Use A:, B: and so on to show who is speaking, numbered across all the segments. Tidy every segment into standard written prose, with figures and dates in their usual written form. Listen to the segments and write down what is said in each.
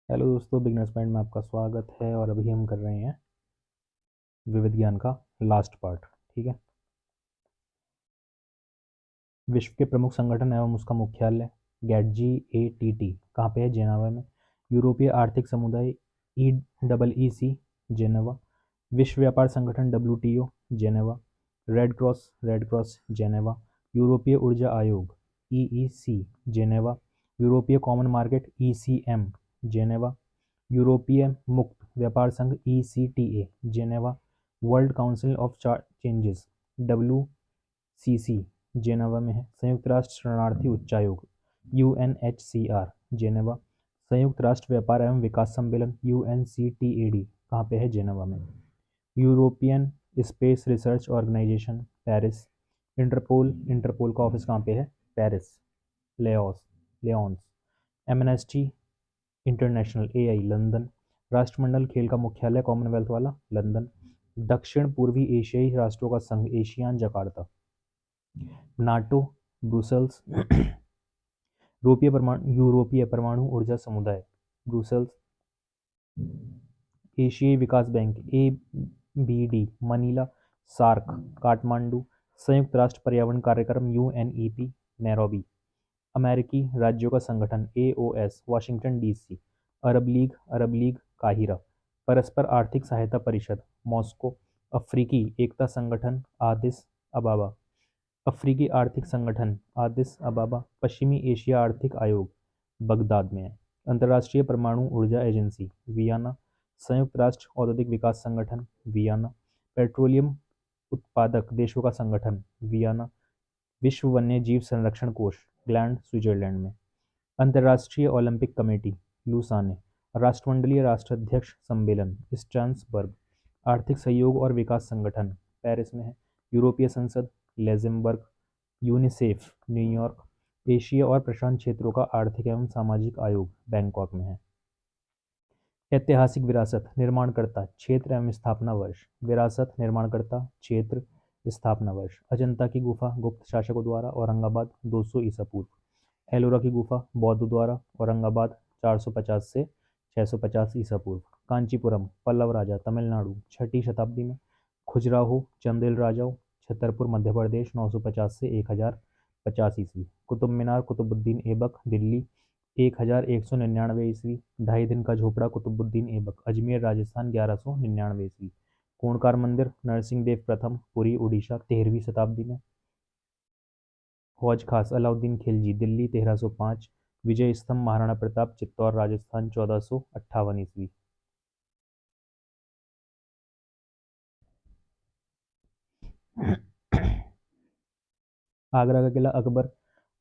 A: Hello दोस्तों, beginners mind में आपका स्वागत है। और अभी हम कर रहे हैं विविध ज्ञान का लास्ट पार्ट। ठीक है। विश्व के प्रमुख संगठन एवं उसका मुख्यालय GATT कहाँ पे है? जेनेवा में। यूरोपीय आर्थिक समुदाय EEC जेनेवा। विश्व व्यापार संगठन WTO Geneva. Red cross Geneva. यूरोपीय ऊर्जा आयोग EEC जेनेवा। यूरोपीय कॉमन मार्केट ECM जेनेवा। यूरोपीय मुक्त व्यापार संघ ECTA Geneva. World council of changes WCC Geneva में है। संयुक्त राष्ट्र शरणार्थी उच्चायोग UNHCR जेनेवा। संयुक्त राष्ट्र व्यापार एवं विकास सम्मेलन UNCTAD कहाँ पे है? जेनेवा में। European space research organisation Paris. Interpol का ऑफिस कहाँ पे है? Paris. Lyons. Amnesty International AI London. राष्ट्रमंडल खेल का मुख्यालय कॉमनवेल्थ वाला लंदन। दक्षिण पूर्वी एशियाई राष्ट्रों का संघ एशियान जकार्ता। NATO Brussels. यूरोपीय परमाणु ऊर्जा समुदाय ब्रुसेल्स। एशियाई विकास bank ABD Manila. SAARC Kathmandu. संयुक्त राष्ट्र पर्यावरण कार्यक्रम UNEP नैरोबी। अमेरिकी राज्यों का संगठन AOS वाशिंगटन DC। अरब लीग काहिरा। परस्पर आर्थिक सहायता परिषद मॉस्को। अफ्रीकी एकता संगठन आदिस अबाबा। अफ्रीकी आर्थिक संगठन आदिस अबाबा। पश्चिमी एशिया आर्थिक आयोग बगदाद में है। अंतर्राष्ट्रीय परमाणु ऊर्जा एजेंसी वियना। संयुक्त राष्ट्र औद्योगिक विकास संगठन वियना। पेट्रोलियम उत्पादक देशों का संगठन वियना। विश्व वन्य जीव संरक्षण कोष ग्लैंड स्विट्जरलैंड में। अंतर्राष्ट्रीय ओलंपिक कमेटी लूसाने। राष्ट्रमंडलीय राष्ट्राध्यक्ष सम्मेलन स्ट्रासबर्ग। आर्थिक सहयोग और विकास संगठन पेरिस में है। यूरोपीय संसद लेक्सेमबर्ग। UNICEF New York. एशिया और प्रशांत क्षेत्रों का आर्थिक एवं सामाजिक आयोग बैंकॉक में है। ऐतिहासिक विरासत निर्माणकर्ता क्षेत्र एवं स्थापना वर्ष। विरासत निर्माणकर्ता क्षेत्र स्थापना वर्ष। अजंता की गुफा गुप्त शासकों द्वारा औरंगाबाद 200 ईसा पूर्व। एलोरा की गुफा बौद्ध द्वारा औरंगाबाद 450 से 650 ईसा पूर्व। कांचीपुरम पल्लव राजा तमिलनाडु 6ठी शताब्दी में। खजुराहो चंदेल राजाओं छतरपुर मध्य प्रदेश 950 से 1050 ईस्वी। कुतुब मीनार कुतुबुद्दीन ऐबक दिल्ली 1199 ईस्वी। ढाई दिन का झोपड़ा कुतुबुद्दीन ऐबक अजमेर राजस्थान 1199 ईस्वी। कोणकार मंदिर नरसिंह देव प्रथम पुरी उड़ीसा 13वीं शताब्दी में। हौज खास अलाउद्दीन खिलजी दिल्ली 1305। विजय स्तंभ महाराणा प्रताप चित्तौड़ राजस्थान 1458 ईस्वी। आगरा का किला अकबर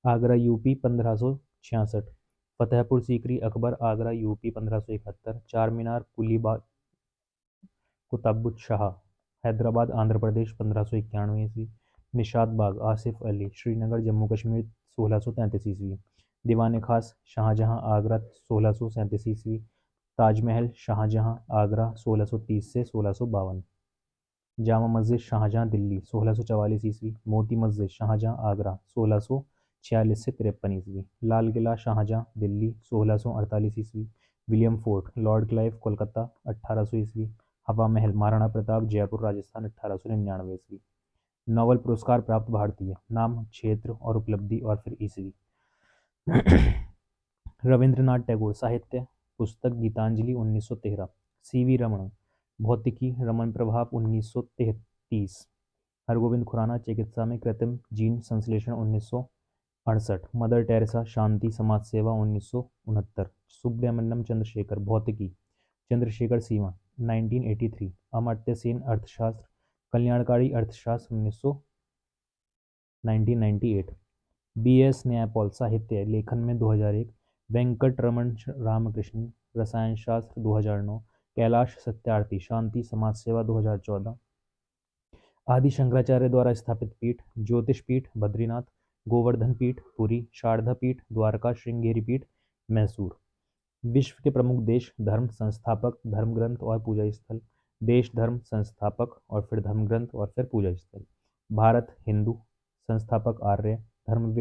A: आगरा यूपी 1566। फतेहपुर सीकरी अकबर आगरा यूपी 1571। चार मीनार कुलीबाग कुतुब शाह हैदराबाद आंध्र प्रदेश 1591 ईस्वी। निशात बाग आसिफ अली श्रीनगर जम्मू कश्मीर 1633 ईस्वी। दीवान खास शाहजहां आगरा 1637 ईस्वी। ताजमहल शाहजहां आगरा 1630 से 1652। जामा मस्जिद शाहजहां दिल्ली 1644 ईस्वी। मोती मस्जिद शाहजहां आगरा 1646 से 53 ईस्वी। लाल किला शाहजहां दिल्ली 1648 ईस्वी। William fort Lord Clive Kolkata 1800 ईस्वी। हवा महल महाराणा प्रताप जयपुर राजस्थान 1899 ईस्वी। नोबेल पुरस्कार प्राप्त भारतीय नाम क्षेत्र और उपलब्धि और फिर ईस्वी। रविंद्रनाथ टैगोर साहित्य पुस्तक गीतांजलि 1913। CV रमन भौतिकी रमन प्रभाव 1933। हरगोविंद खुराना चिकित्सा में कृत्रिम जीन संश्लेषण 1968। मदर टेरेसा शांति समाज सेवा 1969। सुब्रमण्यम चंद्रशेखर भौतिकी। चंद्रशेखर सीमा 1983। अमर्त्य सेन अर्थशास्त्र कल्याणकारी अर्थशास्त्र 1998। BS न्यायपॉल साहित्य लेखन में 2001। वेंकट रमन रामकृष्णन रसायन शास्त्र 2009। कैलाश सत्यार्थी शांति समाज सेवा 2014। आदि शंकराचार्य द्वारा स्थापित पीठ ज्योतिष पीठ बद्रीनाथ। गोवर्धन पीठ पुरी। शारदा पीठ द्वारका। श्रृंगेरी पीठ मैसूर। विश्व के प्रमुख देश धर्म संस्थापक धर्म ग्रंथ और पूजा स्थल। देश धर्म संस्थापक और फिर धर्म ग्रंथ और फिर पूजा स्थल। भारत हिंदू संस्थापक आर्य धर्म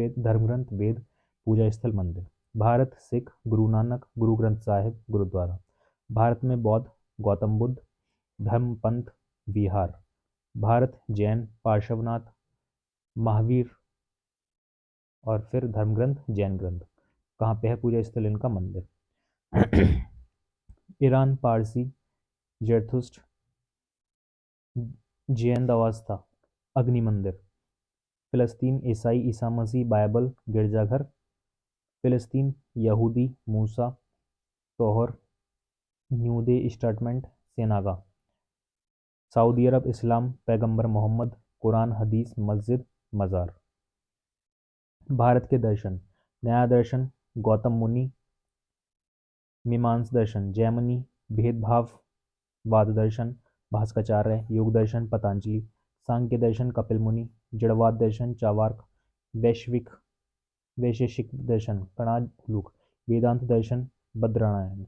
A: ग्रंथ वेद पूजा स्थल मंदिर। भारत सिख गुरु नानक गुरु ग्रंथ साहिब गुरुद्वारा। भारत में बौद्ध गौतम बुद्ध धर्मपंथ विहार। भारत जैन पार्श्वनाथ महावीर और फिर धर्म ग्रंथ जैन ग्रंथ। कहाँ पे है पूजा स्थल इनका मंदिर? ईरान पारसी जरथुस्ट जैन दवास्था अग्नि मंदिर। फिलिस्तीन ईसाई ईसा मसीह बाइबल गिरजाघर। फिलिस्तीन यहूदी मूसा तोहर न्यू डे स्टेटमेंट सेनागा। सऊदी अरब इस्लाम पैगंबर मोहम्मद कुरान हदीस मस्जिद मज़ार। भारत के दर्शन न्याय दर्शन गौतम मुनि मीमांस दर्शन जैमिनी भेदभाववाद दर्शन भास्कराचार्य योग दर्शन पतंजलि सांख्य दर्शन कपिल मुनि जड़वाद दर्शन चार्वाक वैशेषिक दर्शन कणादुलूक वेदांत दर्शन बद्रनारायण।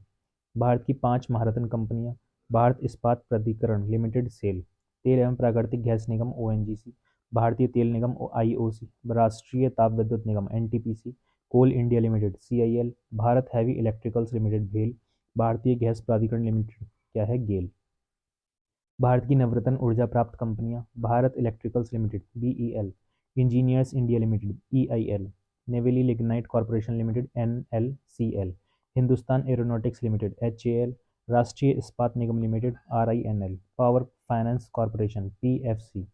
A: भारत की 5 महारत्न कंपनियां भारत इस्पात प्राधिकरण लिमिटेड सेल तेल एवं प्राकृतिक गैस निगम ओएनजीसी भारतीय तेल निगम आईओसी राष्ट्रीय ताप विद्युत निगम NTPC Coal India Limited CIL Bharat heavy electricals limited भेल भारतीय गैस प्राधिकरण लिमिटेड क्या है गेल। भारत की नवरत्न ऊर्जा प्राप्त कंपनियां Bharat electricals limited BEL engineers India limited EIL Neyveli lignite corporation limited NLCL Hindustan aeronautics limited HAL राष्ट्रीय इस्पात निगम limited RINL power finance corporation PFC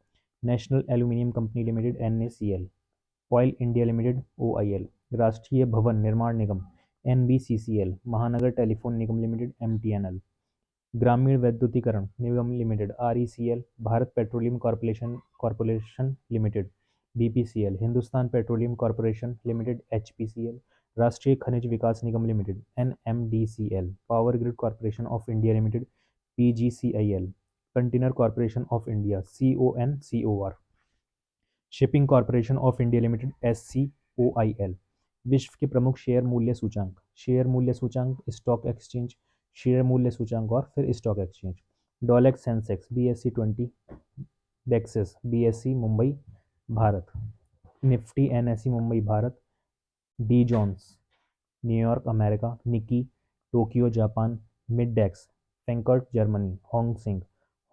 A: national aluminium company limited NACL oil India limited OIL राष्ट्रीय भवन निर्माण निगम एनबीसीसीएल महानगर टेलीफोन निगम लिमिटेड एमटीएनएल ग्रामीण वैद्युतीकरण निगम limited RECL Bharat petroleum corporation limited BPCL Hindustan petroleum corporation limited HPCL राष्ट्रीय खनिज विकास निगम limited NMDCL power grid corporation of India limited PGCIL container corporation of India CONCOR shipping corporation of India limited SCOIL. विश्व के प्रमुख शेयर मूल्य सूचांक stock exchange share मूल्य सूचांक और फिर stock exchange Dollex Sensex BSC 20 बेक्सेस BSC Mumbai Bharat Nifty NSC Mumbai Bharat Dow Jones New York America Nikkei Tokyo Japan मिडडेक्स फ्रैंकफर्ट जर्मनी होंगसेंग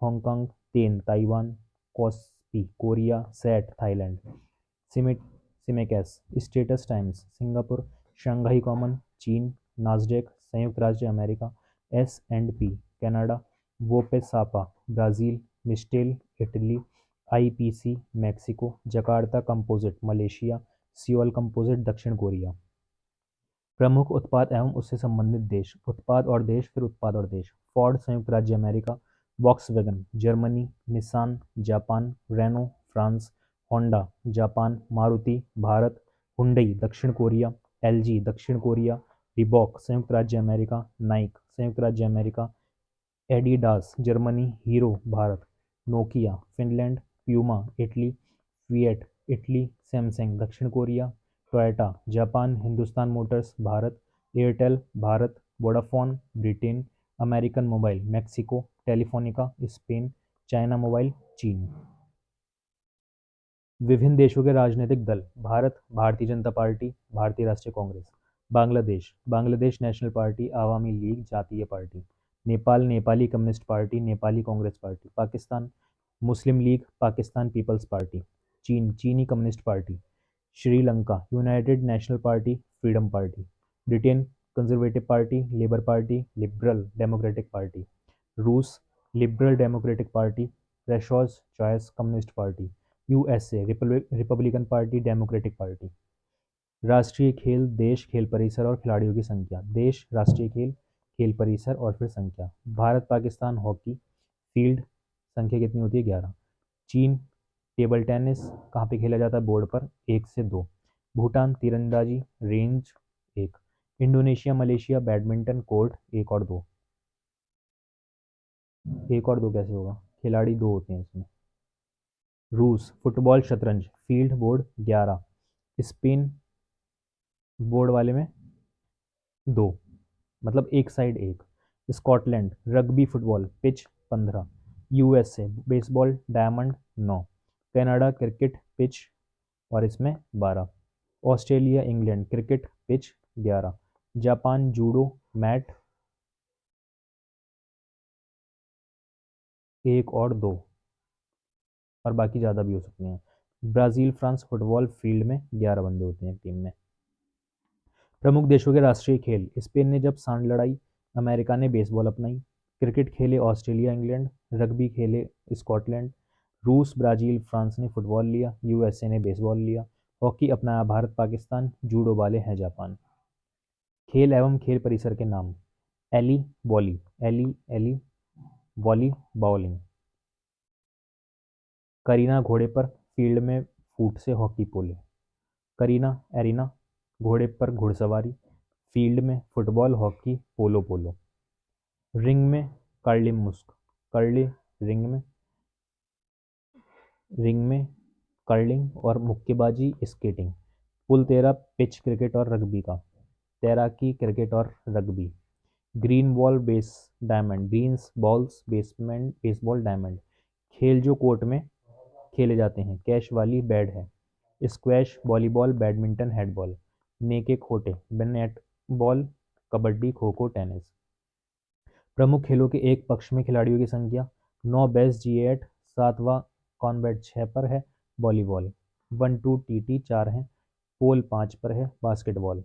A: हांगकांग तेन Taiwan Kospi Korea SET Thailand सिमेकेस Straits Times Singapore Shanghai common चीन Nasdaq संयुक्त राज्य अमेरिका S&P कनाडा वोपेसापा Brazil मिस्टेल Italy IPC Mexico Jakarta composite Malaysia Seoul composite दक्षिण Korea. प्रमुख उत्पाद एवं उससे संबंधित देश उत्पाद और देश फिर उत्पाद और देश फोर्ड संयुक्त राज्य America Volkswagen Germany Nissan Japan Renault France Honda Japan Maruti Bharat Hyundai दक्षिण कोरिया एलजी दक्षिण कोरिया रिबॉक संयुक्त राज्य अमेरिका नाइक संयुक्त राज्य America Adidas Germany Hero Bharat Nokia Finland Puma Italy Fiat Italy Samsung दक्षिण Korea Toyota Japan Hindustan motors Bharat Airtel Bharat Vodafone Britain American mobile Mexico Telefonica Spain China mobile चीन। विभिन्न देशों के राजनीतिक दल भारत भारतीय जनता पार्टी भारतीय राष्ट्रीय Congress Bangladesh national party Awami league Jatiya party Nepal Nepali communist party Nepali Congress party Pakistan Muslim league Pakistan peoples party चीन चीनी communist party Sri Lanka united national party freedom party Britain conservative party labour party liberal democratic party रूस लिबरल डेमोक्रेटिक पार्टी फ्रेशोज choice communist party USA republican party democratic party. राष्ट्रीय खेल देश खेल परिसर और खिलाड़ियों की संख्या देश राष्ट्रीय खेल खेल परिसर और फिर संख्या भारत पाकिस्तान हॉकी फील्ड संख्या कितनी होती है 11 चीन टेबल टेनिस कहाँ पे खेला जाता है बोर्ड पर 1 से 2 भूटान तीरंदाजी range 1 Indonesia Malaysia badminton court 1 और 2 कैसे होगा खिलाड़ी 2 होते हैं इसमें रूस फुटबॉल शतरंज फील्ड बोर्ड 11 स्पेन बोर्ड वाले में 2 मतलब एक side 1 Scotland rugby football pitch 15 USA baseball diamond 9 Canada cricket pitch और इसमें 12 Australia England cricket pitch 11। Japan judo mat 1 और 2, और बाकी ज़्यादा भी हो सकते हैं। ब्राज़ील फ्रांस फुटबॉल फील्ड में 11 बंदे होते हैं टीम में। प्रमुख देशों के राष्ट्रीय खेल, स्पेन ने जब सांड लड़ाई, अमेरिका ने बेसबॉल अपनाई, क्रिकेट खेले ऑस्ट्रेलिया इंग्लैंड, रग्बी खेले स्कॉटलैंड, रूस ब्राज़ील फ्रांस ने फुटबॉल लिया, यूएसए ने बेसबॉल लिया, हॉकी अपनाया भारत पाकिस्तान, जूडो वाले हैं जापान। खेल एवं खेल परिसर के नाम, एली वॉली, एली वॉली बाउलिंग, करीना घोड़े पर फील्ड में फूट से हॉकी पोले, करीना एरिना घोड़े पर घुड़सवारी, फील्ड में फुटबॉल हॉकी पोलो पोलो, रिंग में कर्लिंग मुस्क, कर्ली रिंग में कर्लिंग और मुक्केबाजी स्केटिंग, पुल तेरा पिच क्रिकेट और रग्बी का, तैराकी क्रिकेट और rugby, green ball base diamond, greens balls basement baseball diamond, खेल जो कोर्ट में खेले जाते हैं, कैश वाली बैड है, स्क्वैश वॉलीबॉल बैडमिंटन हेडबॉल, नेके खोटे net ball kabaddi kho kho tennis. प्रमुख खेलों के एक पक्ष में खिलाड़ियों की संख्या, 9 बेस G8, 7वां कॉम्बैट 6 पर है, वॉलीबॉल 1-2 TT 4 हैं, पोल 5 पर है, basketball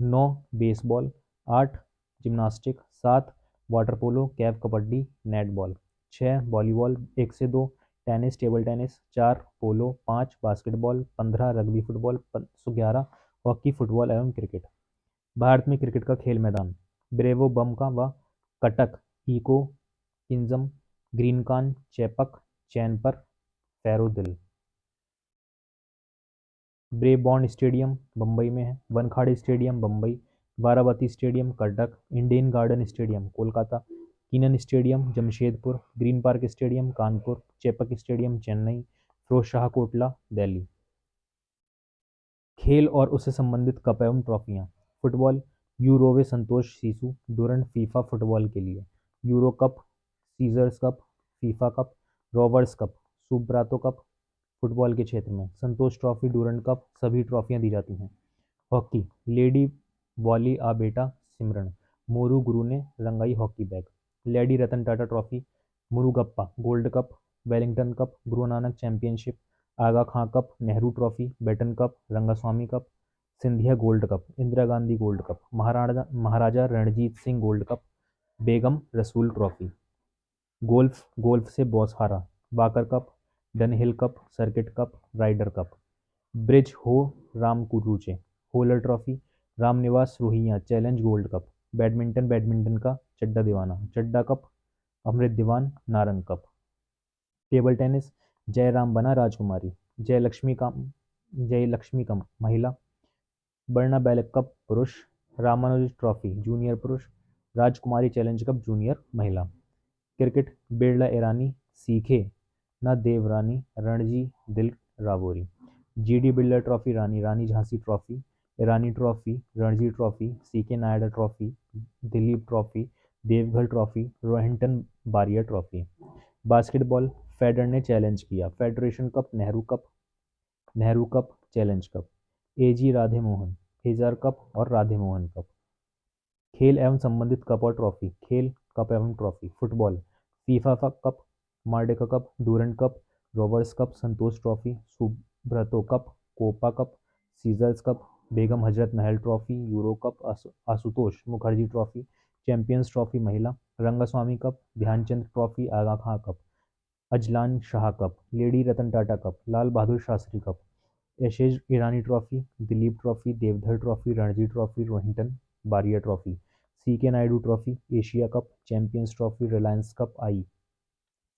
A: 9 baseball, 8 gymnastic, 7 water polo कैप कबड्डी नेटबॉल, 6 वॉलीबॉल 1 से 2, tennis table tennis 4, polo 5, basketball 15, rugby football 11, hockey football एवं क्रिकेट। भारत में क्रिकेट का खेल मैदान, ब्रेवो बमका व कटक, इको किंजम, ग्रीनकान, चैपक, चैनपर, फैरोदिल। ब्रेबॉर्न स्टेडियम बम्बई में है, Wankhede stadium Bombay, Barabati stadium Cuttack, Indian garden stadium Kolkata, Keenan stadium Jamshedpur, green park stadium Kanpur, Chepauk stadium Chennai, Firozshah Kotla Delhi. खेल और उससे संबंधित कप एवं ट्रॉफियाँ, फुटबॉल यूरोवे संतोष सीसू डूरंड फीफा फुटबॉल के लिए, यूरो कप, सीजर्स cup, FIFA cup, Roberts cup, Subroto cup football के क्षेत्र में, संतोष ट्रॉफी डूरंड कप सभी ट्रॉफियाँ दी जाती हैं। हॉकी लेडी वॉली आ बेटा सिमरन, मोरू गुरु ने रंगाई हॉकी बैग, lady Ratan Tata trophy, Murugappa gold cup, Wellington cup, Guru Nanak championship, Aga Khan cup, Nehru trophy, Beighton cup, Rangaswami cup, Scindia gold cup, Indira Gandhi gold cup, Maharaja Ranjit Singh gold cup, Begum Rasul trophy. Golf golf से बॉस हारा, बाकर cup, Dunhill cup, circuit cup, Ryder cup. Bridge हो रामकुरुचे, होलर ट्रॉफी, रामनिवास रोहिया challenge gold cup, badminton का चड्डा दीवाना, Chadha cup, Amrit Diwan Narang cup. Table tennis Jayaram बना राजकुमारी, जयलक्ष्मी कम महिला, बर्ना बैलक कप पुरुष, रामानुज ट्रॉफी जूनियर पुरुष, राजकुमारी चैलेंज कप जूनियर महिला। क्रिकेट बिरला ईरानी सीखे न देवरानी रणजी दिल रावोरी, GD Birla trophy Rani Rani Jhansi trophy, Irani trophy, Ranji trophy, CK Naidu trophy, Dilip trophy, Deoghar trophy, Rohinton Baria trophy. Basketball फेडर ने चैलेंज किया, federation cup, Nehru cup challenge cup, AG Radhe Mohan, हेजार कप और राधे मोहन कप। खेल एवं संबंधित कप और ट्रॉफी, खेल कप एवं trophy, football FIFA cup, Merdeka cup, Durand cup, Roberts cup, Santosh trophy, Subroto cup, Copa cup, सीजर्स cup, Begum Hazrat Mahal trophy, Euro cup, Ashutosh Mukherjee trophy, champions trophy महिला, Rangaswamy cup, Dhyanchand trophy, Aga Khan cup, Azlan Shah cup, lady Ratan Tata cup, Lal Bahadur Shastri cup, Ashes Irani trophy, Dilip trophy, Deodhar trophy, Ranji trophy, Rohinton Baria trophy, CK Naidu trophy, Asia cup, champions trophy, Reliance cup,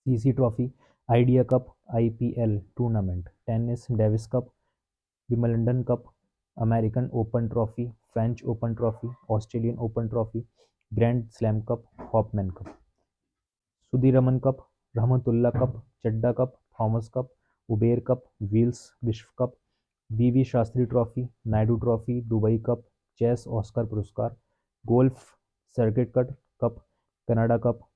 A: CC trophy, Idea cup, IPL tournament, tennis Davis cup, Wimbledon cup, American open trophy, French open trophy, Australian open trophy, grand slam cup, Hopman cup, Sudirman cup, Rahmatullah cup, Chadha cup, Thomas cup, Uber cup, व्हील्स विश्व cup, VV Shastri trophy, Naidu trophy, Dubai cup, chess Oscar पुरस्कार, golf circuit cup, Canada cup,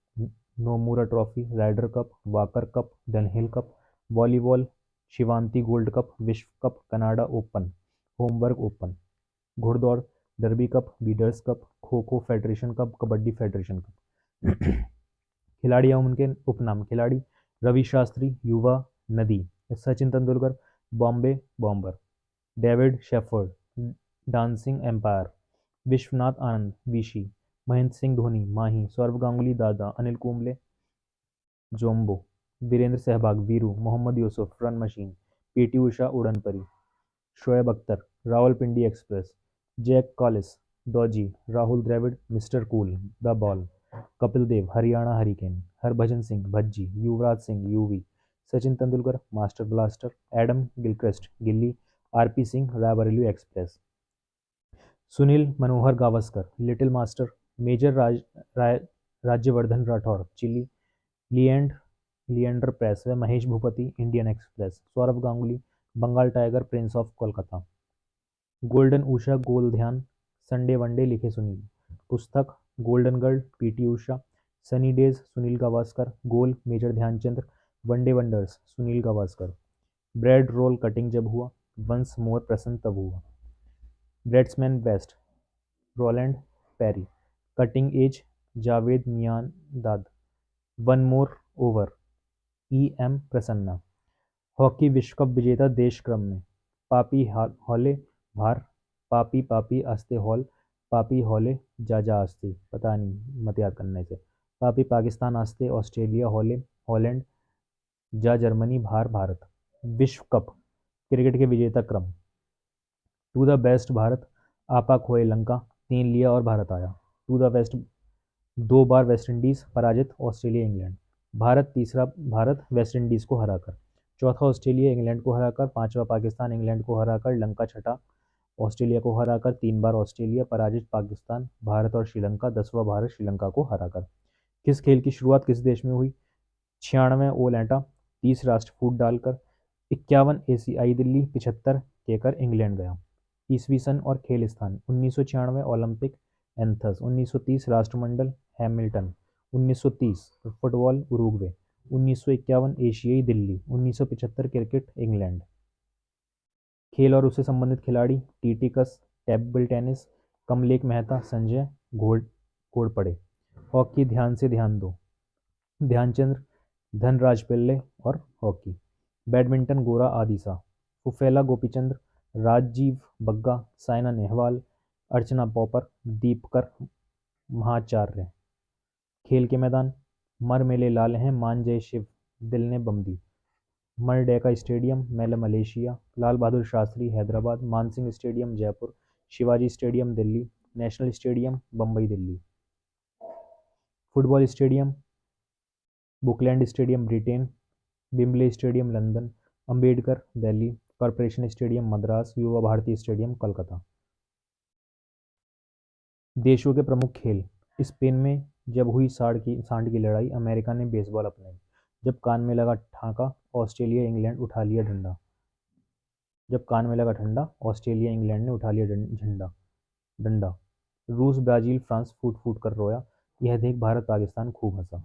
A: Nomura trophy, Ryder cup, Walker cup, Dunhill cup, volleyball Shivanti gold cup, विश्व cup, Canada open, Homburg open. घुड़दौड़ derby cup, breeders cup, kho kho federation cup, kabaddi federation cup. खिलाड़ी एवं उनके उपनाम। खिलाड़ी रवि शास्त्री, युवा नदी। Sachin Tendulkar, Bombay bomber. David Shepherd, dancing umpire. Vishwanath Anand, Vishy. Mahendra Singh Dhoni, Mahi. Sourav Ganguly, Dada. Anil Kumble, jumbo. Virender Sehwag, Viru. Mohammad Yousuf, run machine. PT Usha, उड़न परी। Shoaib Akhtar, Rawalpindi express. Jack Kallis, dodgy. Rahul Dravid, mister cool, the ball. Kapil Dev, Haryana hurricane. Harbhajan Singh, Bhajji. Yuvraj Singh, Yuvi. Sachin Tendulkar, master blaster. Adam Gilchrist, Gilly. RP Singh, Raebareli express. Sunil Manohar Gavaskar, little master. Major Rajyavardhan Rathore, चिली। लिएंडर प्रेस व Mahesh Bhupathi, Indian express. Sourav Ganguly, Bengal tiger, prince of Kolkata. Golden Usha, goal Dhyan. Sunday one day, लिखे सुनील। पुस्तक golden girl, PT Usha. Sunny days, Sunil Gavaskar. Goal, major Dhyanchand. One day wonders, Sunil Gavaskar. Bread role cutting जब हुआ, once more Prasanna तब हुआ। Batsman best, Roland Perry. Cutting edge, Javed Miandad. One more over, M Prasanna. Hockey विश्व cup विजेता देश क्रम में। पापी हॉले, भार। पापी पापी आस्ते हॉल। पापी हॉले, जाजा आस्ते, पता नहीं मत याद करने से। पापी पाकिस्तान आस्ते, ऑस्ट्रेलिया हॉले, हॉलैंड। जा जर्मनी, भार भारत। विश्व कप क्रिकेट के विजेता क्रम। To the best Bharat. आपा खोए लंका, 3 लिया और भारत आया। टू द बेस्ट 2 बार वेस्ट इंडीज, पराजित ऑस्ट्रेलिया इंग्लैंड। भारत तीसरा, भारत वेस्ट इंडीज को हराकर। चौथा ऑस्ट्रेलिया इंग्लैंड को हराकर। पांचवा पाकिस्तान इंग्लैंड को हराकर। लंका छठा, ऑस्ट्रेलिया को हराकर। 3 बार ऑस्ट्रेलिया, पराजित पाकिस्तान, भारत और श्रीलंका। 10वां भारत श्रीलंका को हराकर। किस खेल की शुरुआत किस देश में हुई? 96 ओल एंटा, 30 राष्ट्र फूट डालकर। 51 एशियाई दिल्ली, 75 केकर इंग्लैंड गया। ईसवी सन और खेल स्थान। 1996 ओलंपिक एथेंस। 1930 राष्ट्रमंडल हैमिल्टन। 1930 football Uruguay. 1951 एशियाई दिल्ली। 1975 cricket England. खेल और उससे संबंधित खिलाड़ी टीटी कस, table tennis. Kamlesh Mehta, Sanjay Ghorpade. Hockey Dhyan से ध्यान दो, ध्यानचंद्र, धनराज पिल्ले और हॉकी। बैडमिंटन गोरा आदिसा। फुफेला गोपीचंद्र, राजीव बग्गा, साइना नेहवाल, अर्चना पॉपर, दीपकर महाचार्य। खेल के मैदान। मर मेले लाल हैं, मान जय शिव, दिल ने बम दी। मरडेका स्टेडियम, मेल Malaysia. Lal Bahadur Shastri, Hyderabad. Mansingh stadium, Jaipur. Shivaji stadium, Delhi. National stadium, Bombay Delhi. Football stadium, बुकलैंड stadium, Britain. Wembley stadium, London. Ambedkar, Delhi. Corporation stadium, Madras. Yuva Bharati stadium, Kolkata. देशों के प्रमुख खेल। स्पेन में जब हुई सांड की लड़ाई, अमेरिका ने बेसबॉल अपनाई। जब कान में लगा ठाका, ऑस्ट्रेलिया इंग्लैंड उठा लिया डंडा। जब कान में लगा ठंडा, ऑस्ट्रेलिया इंग्लैंड ने उठा लिया डंडा। रूस ब्राजील फ्रांस फूट फूट कर रोया, यह देख भारत पाकिस्तान खूब हंसा।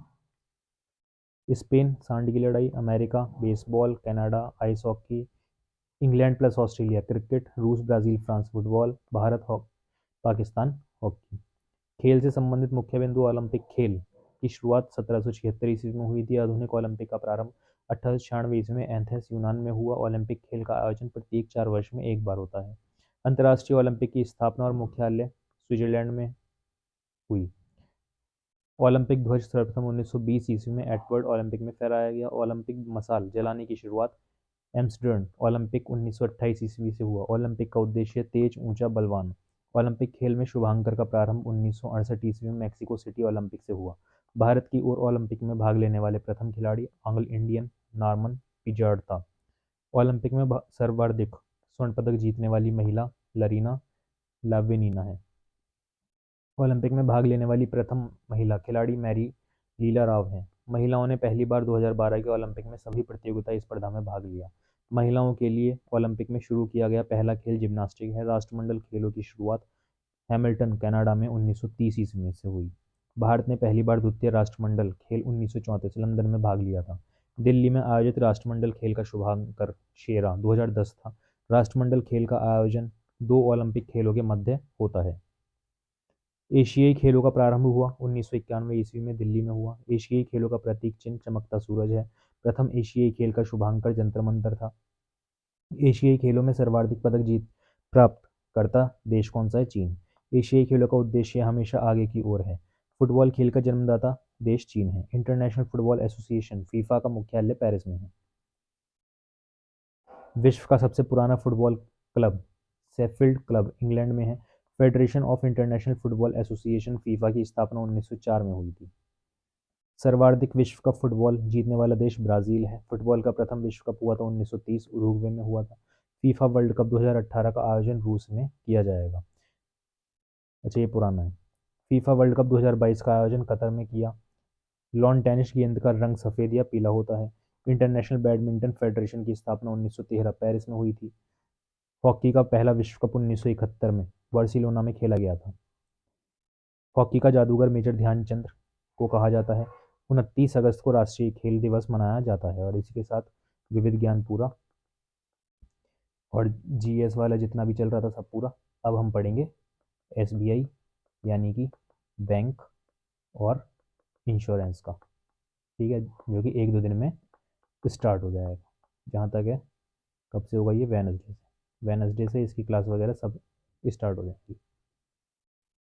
A: स्पेन सांड की लड़ाई, America baseball, Canada ice hockey, England plus Australia cricket, रूस Brazil France football, Bharat Pakistan hockey. खेल से संबंधित मुख्य बिंदु। ओलंपिक खेल की शुरुआत 1776 ईस्वी में हुई थी। आधुनिक ओलंपिक का प्रारंभ 1896 ईस्वी में एथेंस यूनान में हुआ। ओलंपिक खेल का आयोजन प्रत्येक 4 वर्ष में एक बार होता है। अंतर्राष्ट्रीय ओलंपिक की स्थापना और मुख्यालय स्विट्जरलैंड में हुई। ओलंपिक ध्वज सर्वप्रथम 1920 ईस्वी में एडवर्ड ओलंपिक में फहराया गया। ओलंपिक मशाल जलाने की शुरुआत एम्स्टर्डम ओलंपिक 1928 ईस्वी से हुआ। ओलंपिक का उद्देश्य तेज, ऊंचा, बलवान। ओलंपिक खेल में शुभांकर का प्रारंभ 1968 ईस्वी में मैक्सिको सिटी ओलंपिक से हुआ। भारत की ओर ओलंपिक में भाग लेने वाले प्रथम खिलाड़ी एंग्लो इंडियन नॉर्मन पिजार्ड था। ओलंपिक में सर्वाधिक स्वर्ण पदक जीतने वाली महिला लरीना लावेनिना है। ओलंपिक में भाग लेने वाली प्रथम महिला खिलाड़ी मैरी लीला राव हैं। महिलाओं ने पहली बार 2012 के ओलंपिक में सभी प्रतियोगिता स्पर्धा में भाग लिया। महिलाओं के लिए ओलंपिक में शुरू किया गया पहला खेल जिम्नास्टिक है। राष्ट्रमंडल खेलों की शुरुआत हैमिल्टन कनाडा में 1930 ईस्वी में से हुई। भारत ने पहली बार द्वितीय राष्ट्रमंडल खेल 1934 लंदन में भाग लिया था। दिल्ली में आयोजित राष्ट्रमंडल खेल का शुभांकर शेरा 2010 था। राष्ट्रमंडल खेल का आयोजन 2 ओलंपिक खेलों के मध्य होता है। एशियाई खेलों का प्रारंभ हुआ 1991 ईस्वी में दिल्ली में हुआ। एशियाई खेलों का प्रतीक चिन्ह चमकता सूरज है। प्रथम एशियाई खेल का शुभांकर जंतर मंतर था। एशियाई खेलों में सर्वाधिक पदक जीत प्राप्त करता देश कौन सा है? चीन। एशियाई खेलों का उद्देश्य हमेशा आगे की ओर है। फुटबॉल खेल का जन्मदाता देश चीन है। इंटरनेशनल फुटबॉल एसोसिएशन फीफा का मुख्यालय पेरिस में है। विश्व का सबसे पुराना football club Sheffield club England में है। Federation of international football association FIFA की स्थापना 1904 में हुई थी। सर्वाधिक विश्व कप फुटबॉल जीतने वाला देश ब्राजील है। फुटबॉल का प्रथम विश्व कप हुआ था 1930 उरुग्वे में हुआ था। फीफा वर्ल्ड कप 2018 का आयोजन रूस में किया जाएगा। अच्छा, ये पुराना है। फीफा वर्ल्ड कप 2022 का आयोजन कतर में किया। लॉन टेनिस गेंद का रंग सफ़ेद या पीला होता है। इंटरनेशनल बैडमिंटन फेडरेशन की स्थापना 1913 पेरिस में हुई थी। हॉकी का पहला विश्व कप 1971 में बार्सिलोना में खेला गया था। हॉकी का जादूगर मेजर ध्यानचंद को कहा जाता है। 29 अगस्त को राष्ट्रीय खेल दिवस मनाया जाता है। और इसी के साथ विविध ज्ञान पूरा और जीएस वाला जितना भी चल रहा था सब पूरा। अब हम पढ़ेंगे एसबीआई यानी कि बैंक और इंश्योरेंस का, ठीक है, जो कि 1-2 दिन में स्टार्ट हो जाएगा। जहाँ तक है कब से होगा ये? वेनसडे से। वेनसडे से इसकी क्लास वगैरह सब स्टार्ट हो जाएगी।